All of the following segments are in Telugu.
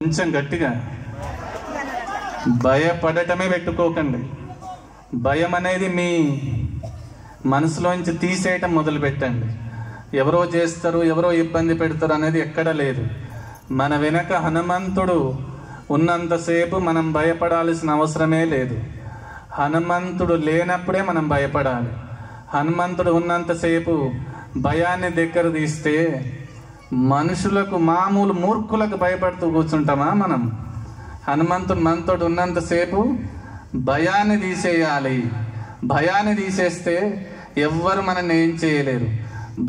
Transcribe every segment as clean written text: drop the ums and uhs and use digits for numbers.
కొంచెం గట్టిగా భయపడటమే పెట్టుకోకండి. భయం అనేది మీ మనసులోంచి తీసేయటం మొదలు పెట్టండి. ఎవరో చేస్తారు, ఎవరో ఇబ్బంది పెడతారు అనేది ఎక్కడా లేదు. మన వెనక హనుమంతుడు ఉన్నంతసేపు మనం భయపడాల్సిన అవసరమే లేదు. హనుమంతుడు లేనప్పుడే మనం భయపడాలి. హనుమంతుడు ఉన్నంతసేపు భయాన్ని దగ్గర తీస్తే మనుషులకు, మామూలు మూర్ఖులకు భయపడుతూ కూర్చుంటామా మనం? హనుమంతుడు మనతో ఉన్నంతసేపు భయాన్ని తీసేయాలి. భయాన్ని తీసేస్తే ఎవ్వరు మనల్ని ఏం చేయలేరు.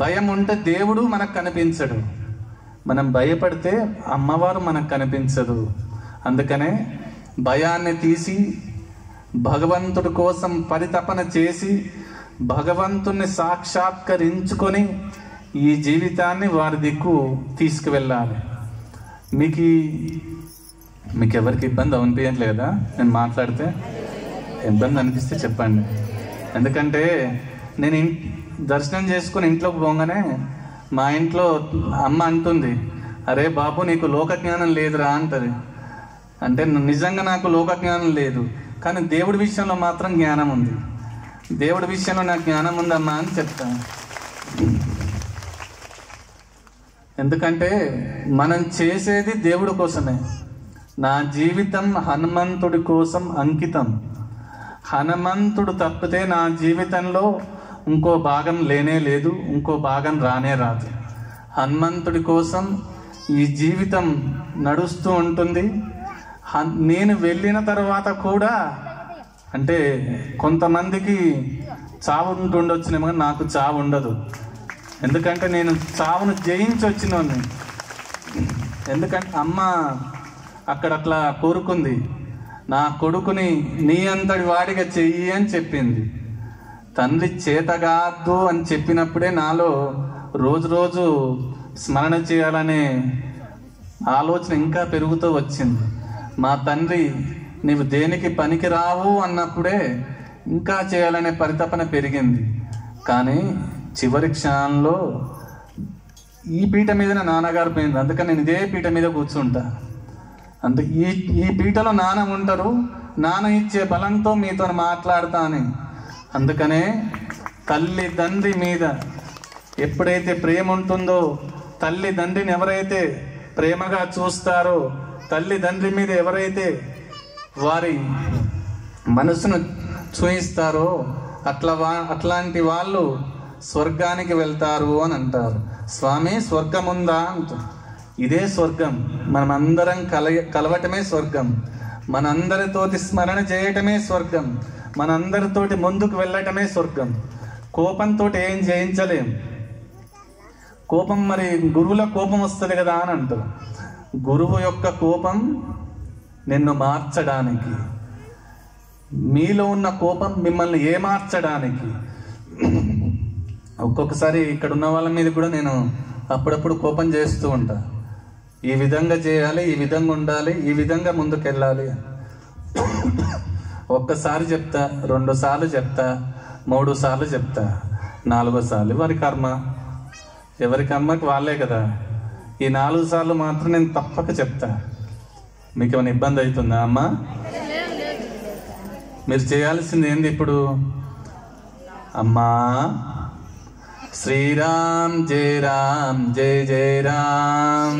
భయం ఉంటే దేవుడు మనకు కనిపించడు. మనం భయపడితే అమ్మవారు మనకు కనిపించదు. అందుకనే భయాన్ని తీసి భగవంతుడి కోసం పరితపన చేసి భగవంతుణ్ణి సాక్షాత్కరించుకొని ఈ జీవితాన్ని వారి దిక్కు తీసుకువెళ్ళాలి. మీకు ఎవరికి ఇబ్బంది అనిపించట్లేదా? నేను మాట్లాడితే ఇబ్బంది అనిపిస్తే చెప్పండి. ఎందుకంటే నేను దర్శనం చేసుకుని ఇంట్లోకి పోగానే మా ఇంట్లో అమ్మ అంటుంది, అరే బాబు నీకు లోకజ్ఞానం లేదురా అంటది. అంటే నిజంగా నాకు లోకజ్ఞానం లేదు, కానీ దేవుడి విషయంలో మాత్రం జ్ఞానం ఉంది. దేవుడి విషయంలో నాకు జ్ఞానం ఉందమ్మా అని చెప్తాను. ఎందుకంటే మనం చేసేది దేవుడి కోసమే. నా జీవితం హనుమంతుడి కోసం అంకితం. హనుమంతుడు తప్పితే నా జీవితంలో ఇంకో భాగం లేనే లేదు, ఇంకో భాగం రానే రాదు. హనుమంతుడి కోసం ఈ జీవితం నడుస్తూ ఉంటుంది. నేను వెళ్ళిన తర్వాత కూడా, అంటే కొంతమందికి చావు ఉంటుండొచ్చునేమో, నాకు చావు ఉండదు. ఎందుకంటే నేను చావును జయించి వచ్చినోని. ఎందుకంటే అమ్మ అక్కడ అట్లా కోరుకుంది, నా కొడుకుని నీ అంతటి వాడిగా చెయ్యి అని చెప్పింది. తండ్రి చేతగాదు అని చెప్పినప్పుడే నాలో రోజు రోజు స్మరణ చేయాలనే ఆలోచన ఇంకా పెరుగుతూ వచ్చింది. మా తండ్రి నీవు దేనికి పనికి రావు అన్నప్పుడే ఇంకా చేయాలనే పరితపన పెరిగింది. కానీ చివరి క్షణంలో ఈ పీట మీద నాన్నగారు పోయింది, అందుకని నేను ఇదే పీట మీద కూర్చుంటా. అంటే ఈ పీటలో నాన్న ఉంటారు, నాన్న ఇచ్చే బలంతో మీతో మాట్లాడతా అని. అందుకనే తల్లిదండ్రి మీద ఎప్పుడైతే ప్రేమ ఉంటుందో, తల్లిదండ్రిని ఎవరైతే ప్రేమగా చూస్తారో, తల్లిదండ్రి మీద ఎవరైతే వారి మనసును చూయిస్తారో అట్లాంటి వాళ్ళు స్వర్గానికి వెళ్తారు అని అంటారు. స్వామి స్వర్గం ఉందా అంట. ఇదే స్వర్గం. మనమందరం కలవటమే స్వర్గం. మనందరితోటి స్మరణ చేయటమే స్వర్గం. మనందరితోటి ముందుకు వెళ్ళటమే స్వర్గం. కోపంతో ఏం జయించలేం. కోపం, మరి గురువుల కోపం వస్తుంది కదా అని అంటారు. గురువు యొక్క కోపం నిన్ను మార్చడానికి, మీలో ఉన్న కోపం మిమ్మల్ని ఏమార్చడానికి. ఒక్కొక్కసారి ఇక్కడ ఉన్న వాళ్ళ మీద కూడా నేను అప్పుడప్పుడు కోపం చేస్తూ ఉంటా. ఈ విధంగా చేయాలి, ఈ విధంగా ఉండాలి, ఈ విధంగా ముందుకెళ్ళాలి. ఒక్కసారి చెప్తా, 2 సార్లు చెప్తా, 3 సార్లు చెప్తా, 4వ సార్లు వారి కర్మ. ఎవరి కర్మకి వాళ్ళే కదా. ఈ 4 సార్లు మాత్రం నేను తప్పక చెప్తా. మీకు ఏమైనా ఇబ్బంది అవుతుందా అమ్మా? మీరు చేయాల్సింది ఏంది ఇప్పుడు? అమ్మా శ్రీరామ్ జయ రామ్ జయ జయ రామ్,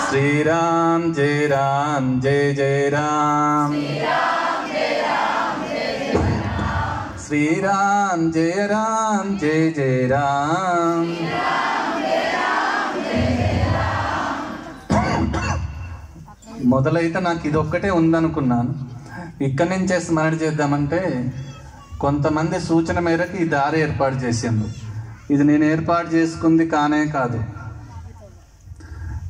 శ్రీరామ్ జయ రామ్ జయ జయ రామ్, శ్రీరామ్ జయ రామ్ జయ జయ రామ్. మొదలైతే నాకు ఇది ఒక్కటే ఉందనుకున్నాను. ఇక్కడి నుంచే స్మరణ చేద్దామంటే కొంతమంది సూచన మేరకు ఈ దారి ఏర్పాటు చేసింది. ఇది నేను ఏర్పాటు చేసుకుంది కానే కాదు.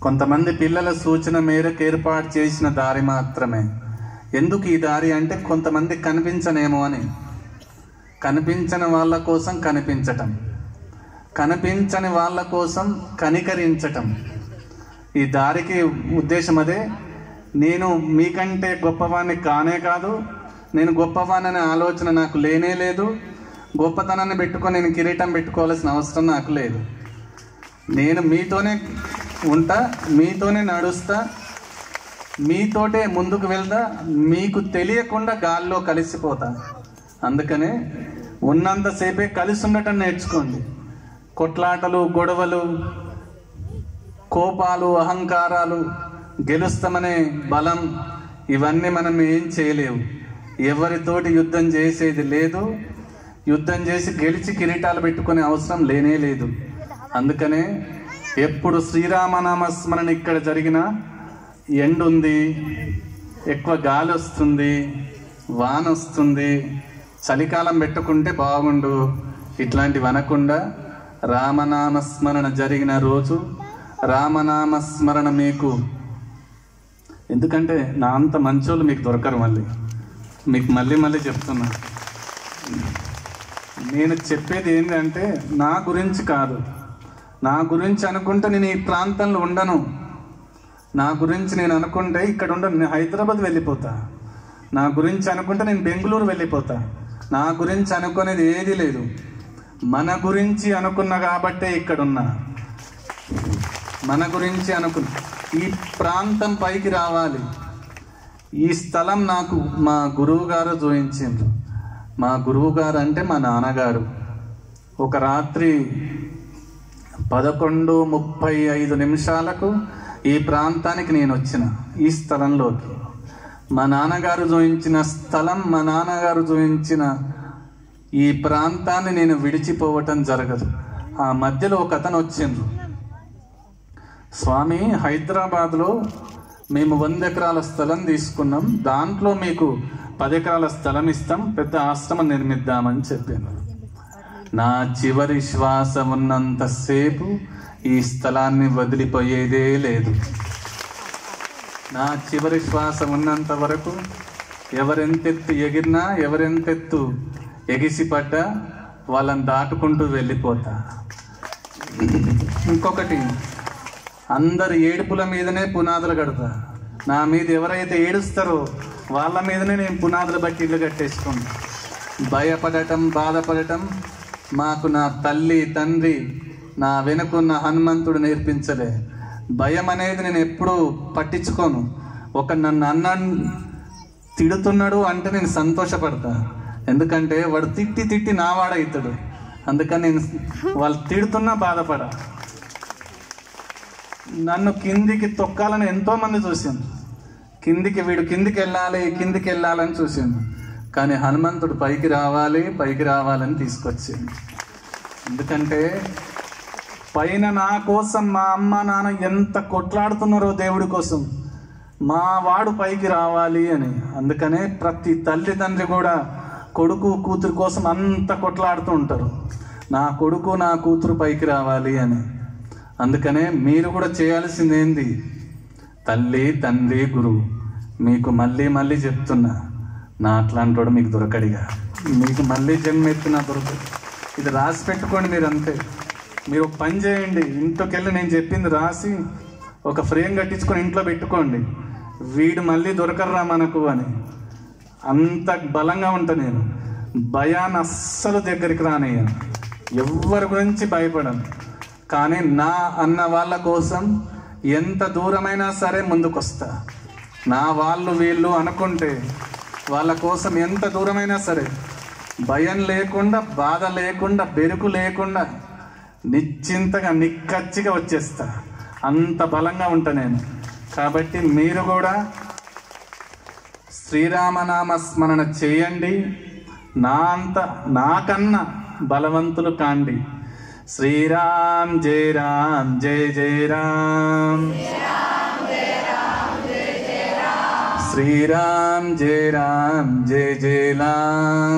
కొంతమంది పిల్లల సూచన మేరకు ఏర్పాటు చేసిన దారి మాత్రమే. ఎందుకు ఈ దారి అంటే కొంతమంది కనిపించనేమో అని. కనిపించని వాళ్ళ కోసం కనిపించటం, కనిపించని వాళ్ళ కోసం కనికరించటం. ఈ దారికి ఉద్దేశం అదే. నేను మీకంటే గొప్పవాణ్ణి కానే కాదు, నేను గొప్పవాణ్ణి ఆలోచన నాకు లేనే లేదు. గొప్పతనాన్ని పెట్టుకొని నేను కిరీటం పెట్టుకోవాల్సిన అవసరం నాకు లేదు. నేను మీతోనే ఉంటా, మీతోనే నడుస్తా, మీతోటే ముందుకు వెళ్తా, మీకు తెలియకుండా గాల్లో కలిసిపోతా. అందుకనే ఉన్నంతసేపే కలిసి ఉండటం నేర్చుకోండి. కొట్లాటలు, గొడవలు, కోపాలు, అహంకారాలు, గెలుస్తామనే బలం, ఇవన్నీ మనం ఏం చేయలేవు. ఎవరితోటి యుద్ధం చేసేది లేదు. యుద్ధం చేసి గెలిచి కిరీటాలు పెట్టుకునే అవసరం లేనే లేదు. అందుకనే ఎప్పుడు శ్రీరామనామ స్మరణ ఇక్కడ జరిగినా ఎండ ఉంది, ఎక్కువ గాలి వస్తుంది, వాన వస్తుంది, చలికాలం పెట్టుకుంటే బాగుండు, ఇట్లాంటివి అనకుండా రామనామస్మరణ జరిగిన రోజు రామనామస్మరణ మీకు, ఎందుకంటే నా అంత మంచోళ్ళు మీకు దొరకరు. మీకు మళ్ళీ చెప్తున్నా, నేను చెప్పేది ఏంటంటే నా గురించి కాదు. నా గురించి అనుకుంటే నేను ఈ ప్రాంతంలో ఉండను. నా గురించి నేను అనుకుంటే ఇక్కడ ఉండను, నేను హైదరాబాద్ వెళ్ళిపోతా. నా గురించి అనుకుంటే నేను బెంగళూరు వెళ్ళిపోతా. నా గురించి అనుకునేది ఏది లేదు. మన గురించి అనుకున్నా కాబట్టే ఇక్కడున్నా. మన గురించి ఈ ప్రాంతం పైకి రావాలి. ఈ స్థలం నాకు మా గురువు గారు చూపించారు. మా గురువు గారు అంటే మా నాన్నగారు. ఒక రాత్రి 11:35 ఈ ప్రాంతానికి నేను వచ్చిన, ఈ స్థలంలోకి. మా నాన్నగారు చూపించిన స్థలం, మా నాన్నగారు చూపించిన ఈ ప్రాంతాన్ని నేను విడిచిపోవటం జరగదు. ఆ మధ్యలో ఒక అతను వచ్చిండ్రు, స్వామి హైదరాబాద్లో మేము 100 ఎకరాల స్థలం తీసుకున్నాం, దాంట్లో మీకు 10 ఎకరాల స్థలం ఇస్తాం, పెద్ద ఆశ్రమం నిర్మిద్దామని చెప్పాను. నా చివరి శ్వాస ఉన్నంతసేపు ఈ స్థలాన్ని వదిలిపోయేదే లేదు. నా చివరి శ్వాస ఉన్నంత వరకు ఎవరెంతెత్తు ఎగిరినా, ఎవరెంతెత్తు ఎగిసిపడ్డా వాళ్ళని దాటుకుంటూ వెళ్ళిపోతా. ఇంకొకటి, అందరు ఏడుపుల మీదనే పునాదులు కడతా. నా మీద ఎవరైతే ఏడుస్తారో వాళ్ళ మీదనే నేను పునాదులు బట్టి ఇల్లు కట్టేసుకుంటా. భయపడటం, బాధపడటం మాకు నా తల్లి, తండ్రి, నా వెనుకున్న హనుమంతుడు నేర్పించలే. భయం అనేది నేను ఎప్పుడూ పట్టించుకోను. నన్ను అన్న తిడుతున్నాడు అంటే నేను సంతోషపడతా. ఎందుకంటే వాడు తిట్టి నావాడవుతాడు. అందుకని నేను వాళ్ళు తిడుతున్నా బాధపడా. నన్ను కిందికి తొక్కాలని ఎంతోమంది చూశాను. వీడు కిందికి వెళ్ళాలని చూశాను. కానీ హనుమంతుడు పైకి రావాలని తీసుకొచ్చాను. ఎందుకంటే పైన నా కోసం మా అమ్మ నాన్న ఎంత కొట్లాడుతున్నారో దేవుడి కోసం, మా వాడు పైకి రావాలి అని. అందుకనే ప్రతి తల్లిదండ్రి కూడా కొడుకు కూతురు కోసం అంత కొట్లాడుతూ ఉంటారు, నా కొడుకు నా కూతురు పైకి రావాలి అని. అందుకనే మీరు కూడా చేయాల్సింది ఏంది, తల్లి, తండ్రి, గురువు. మీకు మళ్ళీ చెప్తున్నా, నా అట్లాంటి వాడు మీకు దొరకడిగా. మీకు మళ్ళీ జన్మెత్తినా దొరకదు. ఇది రాసి పెట్టుకోండి. మీరు అంతే. మీరు ఒక పని చేయండి, ఇంట్లోకి వెళ్ళి నేను చెప్పింది రాసి ఒక ఫ్రేమ్ కట్టించుకొని ఇంట్లో పెట్టుకోండి. వీడు మళ్ళీ దొరకర్రా మనకు అని. అంత బలంగా ఉంటా నేను. భయాన్ని అస్సలు దగ్గరికి రానయ్యాను. ఎవరి గురించి భయపడను. కానీ నా అన్న వాళ్ళ కోసం ఎంత దూరమైనా సరే ముందుకొస్తా. నా వాళ్ళు వీళ్ళు అనుకుంటే వాళ్ళ కోసం ఎంత దూరమైనా సరే, భయం లేకుండా, బాధ లేకుండా, బెరుకు లేకుండా నిశ్చింతగా నిక్కచ్చిగా వచ్చేస్తా. అంత బలంగా ఉంటా నేను. కాబట్టి మీరు కూడా శ్రీరామనామ స్మరణ చేయండి. నాకన్నా బలవంతులు కాండి. శ్రీరామ్ జయ రామ్ జయ జయ రామ్, శ్రీరామ్ జయ రామ్ జయ జయ రామ్.